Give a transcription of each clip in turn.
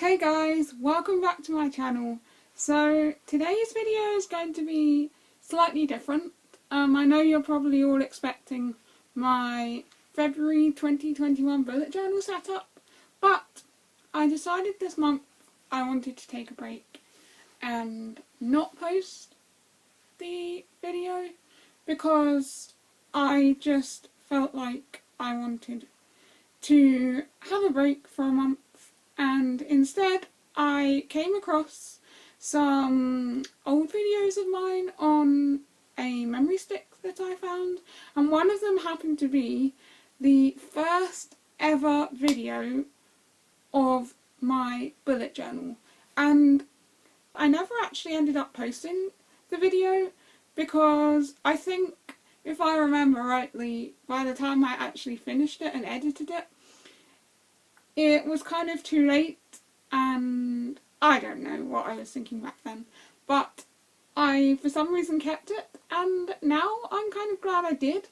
Hey guys, welcome back to my channel. So today's video is going to be slightly different. I know you're probably all expecting my February 2021 bullet journal setup, but I decided this month I wanted to take a break and not post the video because I just felt like I wanted to have a break for a month, and instead I came across some old videos of mine on a memory stick that I found, and one of them happened to be the first ever video of my bullet journal, and I never actually ended up posting the video because I think, if I remember rightly, by the time I actually finished it and edited it, it was kind of too late, and I don't know what I was thinking back then, but I for some reason kept it, and now I'm kind of glad I did.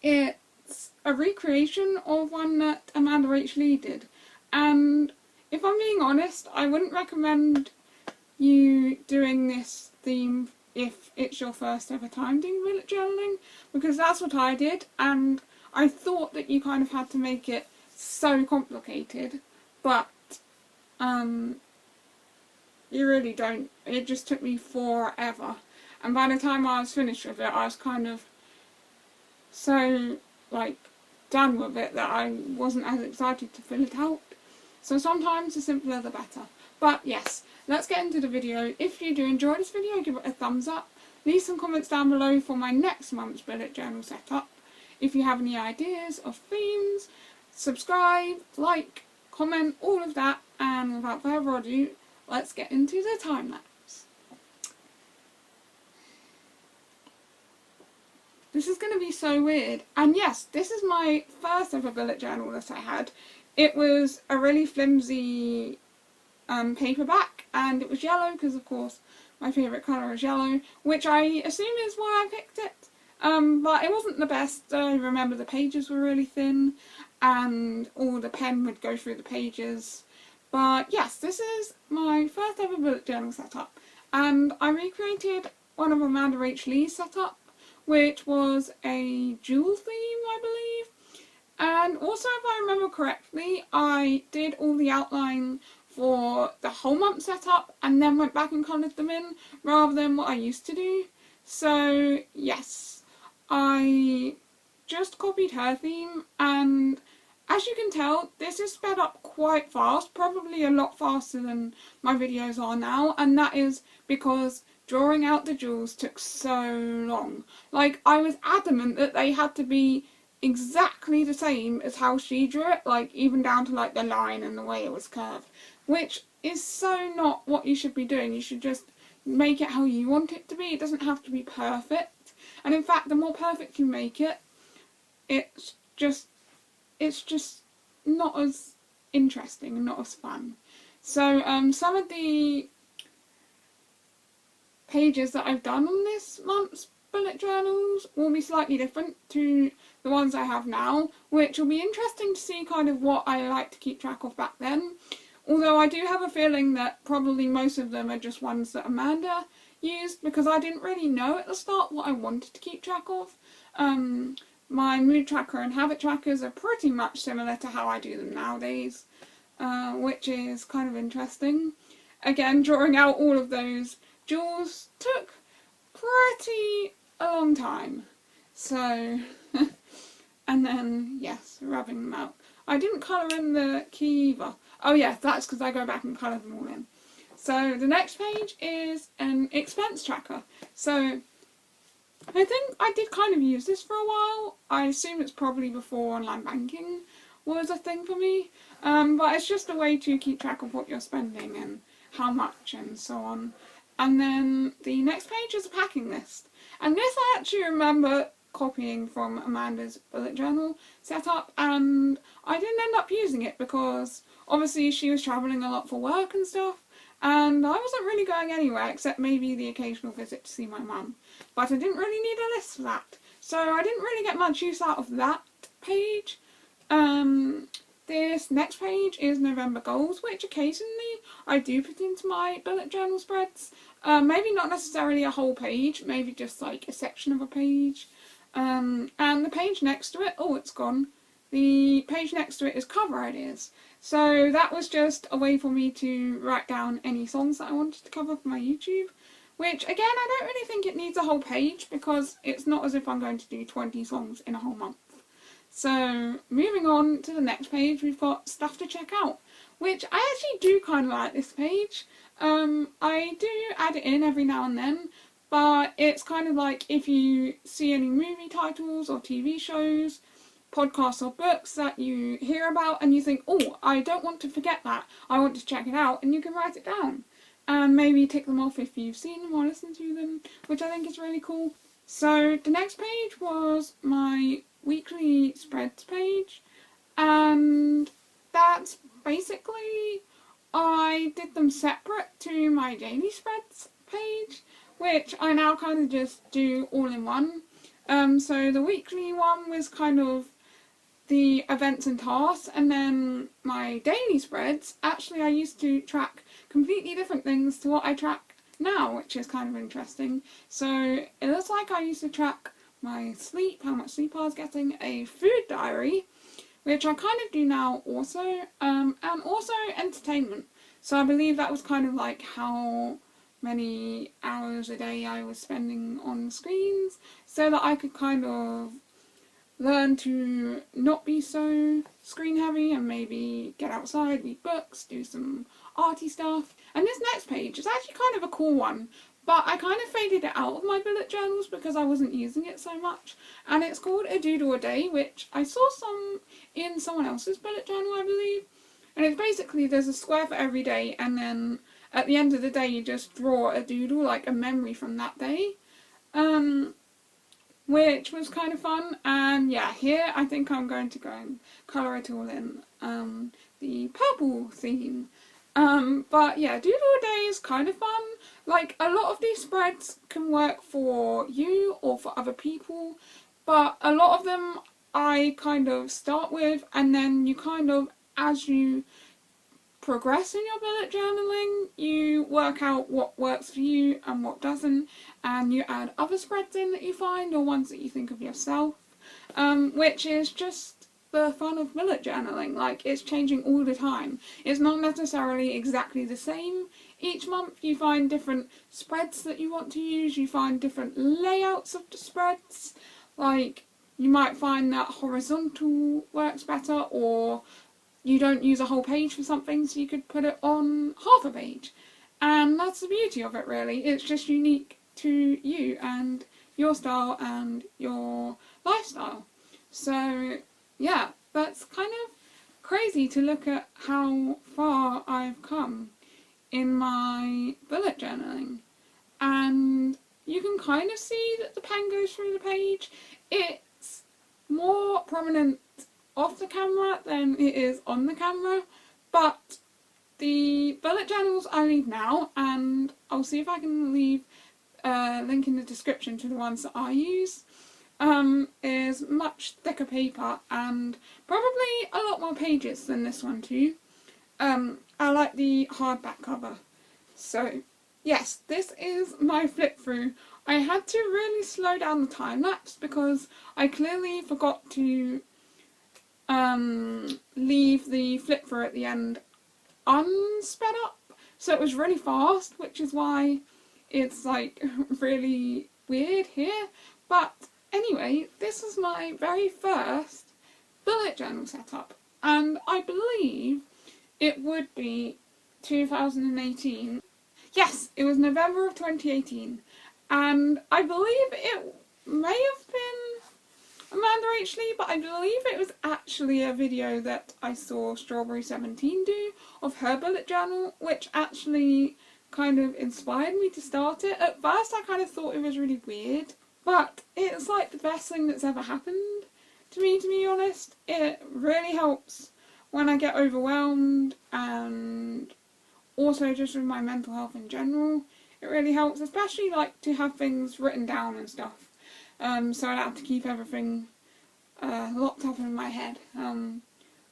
It's a recreation of one that Amanda H. Lee did, and if I'm being honest, I wouldn't recommend you doing this theme if it's your first ever time doing bullet journaling, because that's what I did, and I thought that you kind of had to make it so complicated, but you really don't. It just took me forever, and by the time I was finished with it, I was kind of so done with it that I wasn't as excited to fill it out. So sometimes the simpler the better. But yes, let's get into the video. If you do enjoy this video, give it a thumbs up. Leave some comments down below for my next month's bullet journal setup. If you have any ideas of themes, subscribe, like, comment, all of that, and without further ado, let's get into the time lapse. This is going to be so weird, and yes, this is my first ever bullet journal that I had. It was a really flimsy paperback, and it was yellow because, of course, my favourite colour is yellow, which I assume is why I picked it. But it wasn't the best. I remember the pages were really thin, and all the pen would go through the pages. But yes, this is my first ever bullet journal setup, and I recreated one of Amanda H. Lee's setup, which was a jewel theme, I believe. And also, if I remember correctly, I did all the outline for the whole month setup and then went back and coloured them in, rather than what I used to do. So yes, I just copied her theme, and as you can tell, this is sped up quite fast, probably a lot faster than my videos are now, and that is because drawing out the jewels took so long. I was adamant that they had to be exactly the same as how she drew it, even down to the line and the way it was curved, which is so not what you should be doing. You should just make it how you want it to be. It doesn't have to be perfect, and in fact, the more perfect you make it, it's just not as interesting and not as fun. So some of the pages that I've done on this month's bullet journals will be slightly different to the ones I have now, which will be interesting to see kind of what I like to keep track of back then. Although I do have a feeling that probably most of them are just ones that Amanda used, because I didn't really know at the start what I wanted to keep track of. My mood tracker and habit trackers are pretty much similar to how I do them nowadays, which is kind of interesting. Again, drawing out all of those jewels took pretty a long time. So, and then, yes, rubbing them out. I didn't colour in the key either. Oh yeah, that's because I go back and colour them all in. So the next page is an expense tracker. So I think I did kind of use this for a while. I assume it's probably before online banking was a thing for me. But it's just a way to keep track of what you're spending and how much and so on. And then the next page is a packing list. And this I actually remember copying from Amanda's bullet journal setup, and I didn't end up using it because obviously she was travelling a lot for work and stuff, and I wasn't really going anywhere except maybe the occasional visit to see my mum. But I didn't really need a list for that, so I didn't really get much use out of that page. this next page is November goals, which occasionally I do put into my bullet journal spreads. Maybe not necessarily a whole page, maybe just like a section of a page. And the page next to it, oh, it's gone. The page next to it is cover ideas. So that was just a way for me to write down any songs that I wanted to cover for my YouTube. Which, again, I don't really think it needs a whole page because it's not as if I'm going to do 20 songs in a whole month. So, moving on to the next page, we've got stuff to check out, which I actually do kind of like this page. I do add it in every now and then, but it's kind of like if you see any movie titles or TV shows, podcasts or books that you hear about and you think, oh, I don't want to forget that, I want to check it out, and you can write it down. And maybe tick them off if you've seen them or listened to them, which I think is really cool. So the next page was my weekly spreads page, and that's basically, I did them separate to my daily spreads page, which I now kind of just do all in one. So the weekly one was kind of the events and tasks, and then my daily spreads, actually I used to track completely different things to what I track now, which is kind of interesting. So it looks like I used to track my sleep, how much sleep I was getting, a food diary, which I kind of do now also, and also entertainment. So I believe that was kind of like how many hours a day I was spending on screens, so that I could kind of learn to not be so screen heavy and maybe get outside, read books, do some arty stuff. And this next page is actually kind of a cool one, but I kind of faded it out of my bullet journals because I wasn't using it so much. And it's called A Doodle a Day, which I saw some in someone else's bullet journal, I believe. And it's basically, there's a square for every day, and then at the end of the day you just draw a doodle, like a memory from that day. Which was kind of fun, and yeah, here I think I'm going to go and colour it all in the purple theme. But yeah, Doodle a Day is kind of fun. Like, a lot of these spreads can work for you or for other people, but a lot of them I kind of start with, and then you kind of, as you progress in your bullet journaling, you work out what works for you and what doesn't, and you add other spreads in that you find or ones that you think of yourself, which is just the fun of bullet journaling. Like, it's changing all the time. It's not necessarily exactly the same. Each month you find different spreads that you want to use, you find different layouts of the spreads. Like, you might find that horizontal works better, or you don't use a whole page for something, so you could put it on half a page. And that's the beauty of it, really. It's just unique to you and your style and your lifestyle. So yeah, that's kind of crazy to look at how far I've come in my bullet journaling. And you can kind of see that the pen goes through the page. It's more prominent off the camera than it is on the camera, but the bullet journals I leave now, and I'll see if I can leave a link in the description to the ones that I use, is much thicker paper and probably a lot more pages than this one too. I like the hardback cover. So yes, this is my flip through. I had to really slow down the time lapse because I clearly forgot to leave the flip through at the end unsped up, so it was really fast, which is why it's like really weird here. But anyway, this is my very first bullet journal setup, and I believe it would be 2018. Yes, it was November of 2018, and I believe it may have been Amanda H. Lee, but I believe it was actually a video that I saw Strawberry17 do of her bullet journal, which actually kind of inspired me to start it. At first I kind of thought it was really weird, but it's like the best thing that's ever happened to me, to be honest. It really helps when I get overwhelmed, and also just with my mental health in general. It really helps, especially like to have things written down and stuff. So I don't have to keep everything locked up in my head,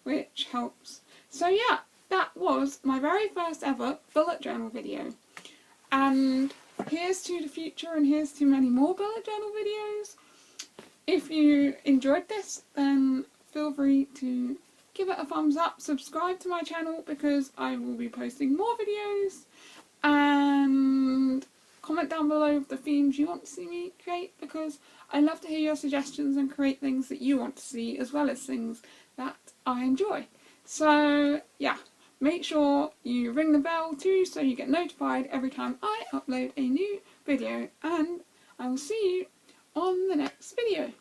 which helps. So yeah, that was my very first ever bullet journal video. And here's to the future, and here's to many more bullet journal videos. If you enjoyed this, then feel free to give it a thumbs up, subscribe to my channel because I will be posting more videos, and comment down below the themes you want to see me create, because I love to hear your suggestions and create things that you want to see as well as things that I enjoy. So yeah, make sure you ring the bell too so you get notified every time I upload a new video, and I will see you on the next video.